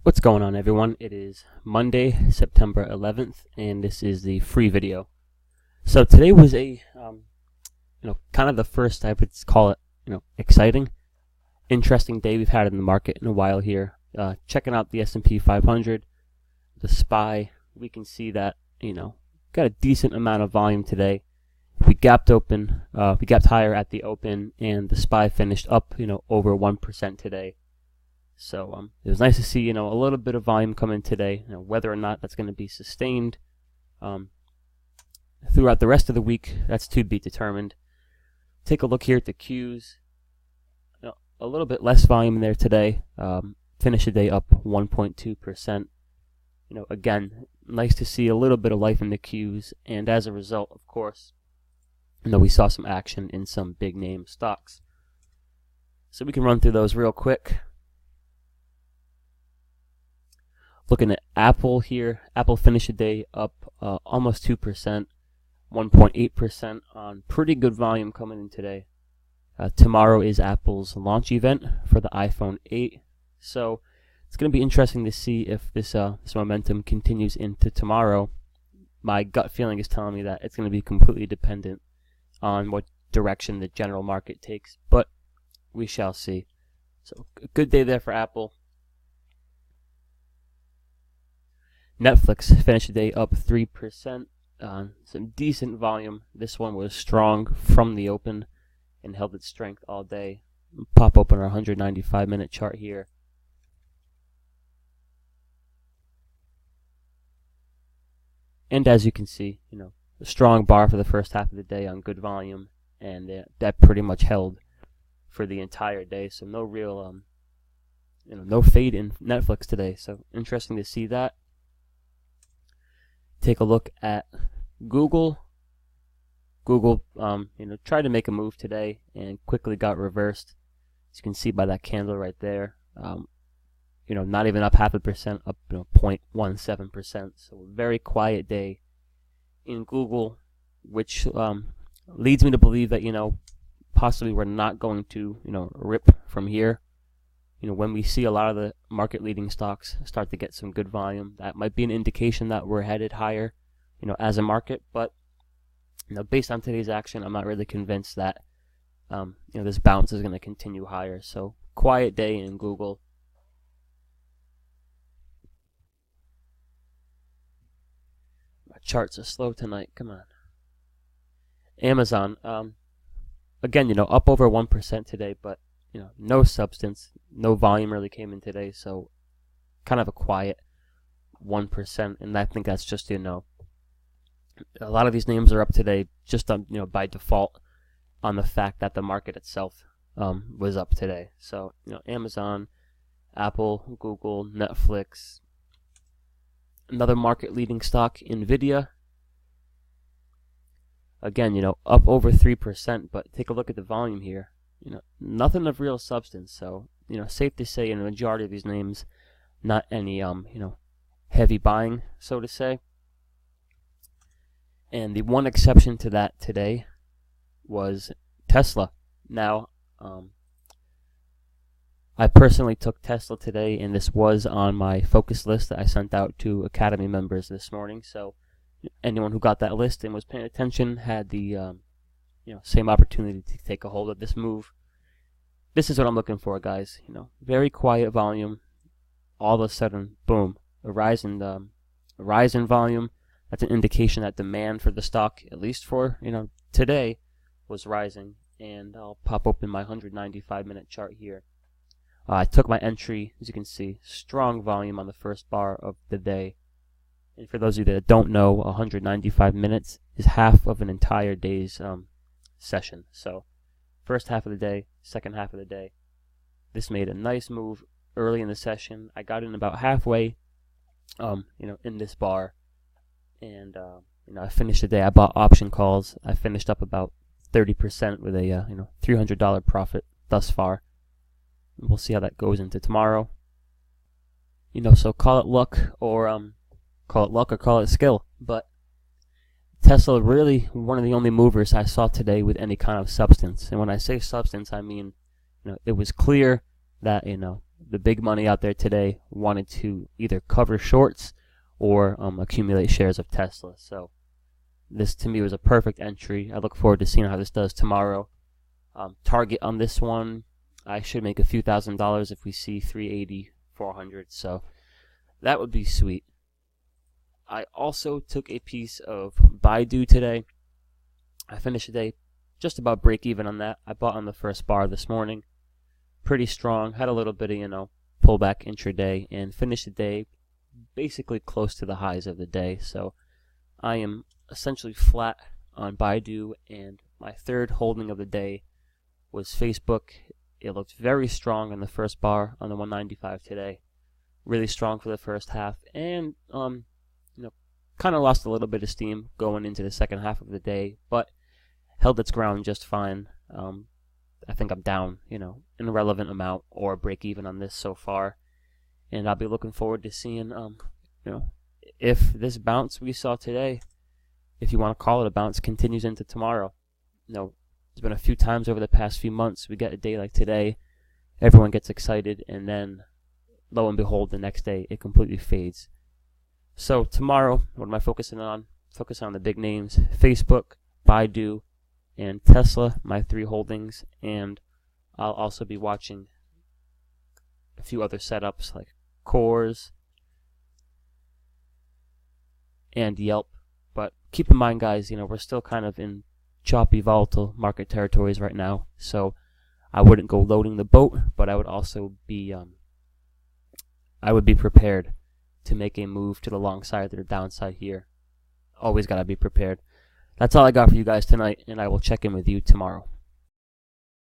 What's going on, everyone? It is Monday, September 11th, and this is the free video. So today was a, kind of the first, I would call it, exciting, interesting day we've had in the market in a while here. Checking out the S&P 500, the SPY, we can see that, got a decent amount of volume today. We gapped higher at the open, and the SPY finished up, over 1% today. So it was nice to see, a little bit of volume come in today. Whether or not that's going to be sustained throughout the rest of the week, that's to be determined. Take a look here at the Qs. A little bit less volume there today. Finished the day up 1.2%. Again, nice to see a little bit of life in the Qs, and as a result, of course, we saw some action in some big name stocks. So we can run through those real quick. Looking at Apple here, Apple finished the day up almost 2%, 1.8% on pretty good volume coming in today. Tomorrow is Apple's launch event for the iPhone 8, so it's going to be interesting to see if this momentum continues into tomorrow. My gut feeling is telling me that it's going to be completely dependent on what direction the general market takes, but we shall see. So a good day there for Apple. Netflix finished the day up 3% on some decent volume. This one was strong from the open and held its strength all day. Pop open our 195-minute chart here. And as you can see, a strong bar for the first half of the day on good volume, and that pretty much held for the entire day. So no real, no fade in Netflix today. So interesting to see that. Take a look at Google. Google, tried to make a move today and quickly got reversed. As you can see by that candle right there, not even up 0.5%, up 0.17%. So a very quiet day in Google, which leads me to believe that possibly we're not going to rip from here. When we see a lot of the market-leading stocks start to get some good volume, that might be an indication that we're headed higher, as a market. But, based on today's action, I'm not really convinced that, this bounce is going to continue higher. So, quiet day in Google. My charts are slow tonight. Come on. Amazon, again, up over 1% today, but no substance, no volume really came in today, so kind of a quiet 1%, and I think that's just, a lot of these names are up today just, by default on the fact that the market itself was up today. So, Amazon, Apple, Google, Netflix, another market-leading stock, NVIDIA. Again, up over 3%, but take a look at the volume here. Nothing of real substance. So, safe to say in the majority of these names, not any, heavy buying, so to say. And the one exception to that today was Tesla. Now, I personally took Tesla today, and this was on my focus list that I sent out to Academy members this morning. So, anyone who got that list and was paying attention had the same opportunity to take a hold of this move. This is what I'm looking for, guys. Very quiet volume. All of a sudden, boom, a rise in volume. That's an indication that demand for the stock, at least for today, was rising. And I'll pop open my 195-minute chart here. I took my entry, as you can see, strong volume on the first bar of the day. And for those of you that don't know, 195 minutes is half of an entire day's session. So first half of the day, second half of the day. This made a nice move early in the session. I got in about halfway in this bar, and I finished the day. I bought option calls. I finished up about 30% with a $300 profit thus far. We'll see how that goes into tomorrow. So call it luck or call it skill, but Tesla really one of the only movers I saw today with any kind of substance. And when I say substance, I mean, it was clear that, the big money out there today wanted to either cover shorts or accumulate shares of Tesla. So this to me was a perfect entry. I look forward to seeing how this does tomorrow. Target on this one, I should make a few $1,000s if we see 380, 400. So that would be sweet. I also took a piece of Baidu today. I finished the day just about break even on that. I bought on the first bar this morning. Pretty strong. Had a little bit of, pullback intraday and finished the day basically close to the highs of the day. So I am essentially flat on Baidu, and my third holding of the day was Facebook. It looked very strong in the first bar on the 195 today. Really strong for the first half, and kind of lost a little bit of steam going into the second half of the day, but held its ground just fine. I think I'm down, an irrelevant amount or break even on this so far, and I'll be looking forward to seeing, if this bounce we saw today, if you want to call it a bounce, continues into tomorrow. There's been a few times over the past few months we get a day like today, everyone gets excited, and then lo and behold, the next day it completely fades. So tomorrow, what am I focusing on? Focus on the big names: Facebook, Baidu, and Tesla, my 3 holdings, and I'll also be watching a few other setups like Coors and Yelp. But keep in mind, guys, we're still kind of in choppy, volatile market territories right now, so I wouldn't go loading the boat, but I would also be prepared to make a move to the long side or the downside here. Always got to be prepared. That's all I got for you guys tonight, and I will check in with you tomorrow.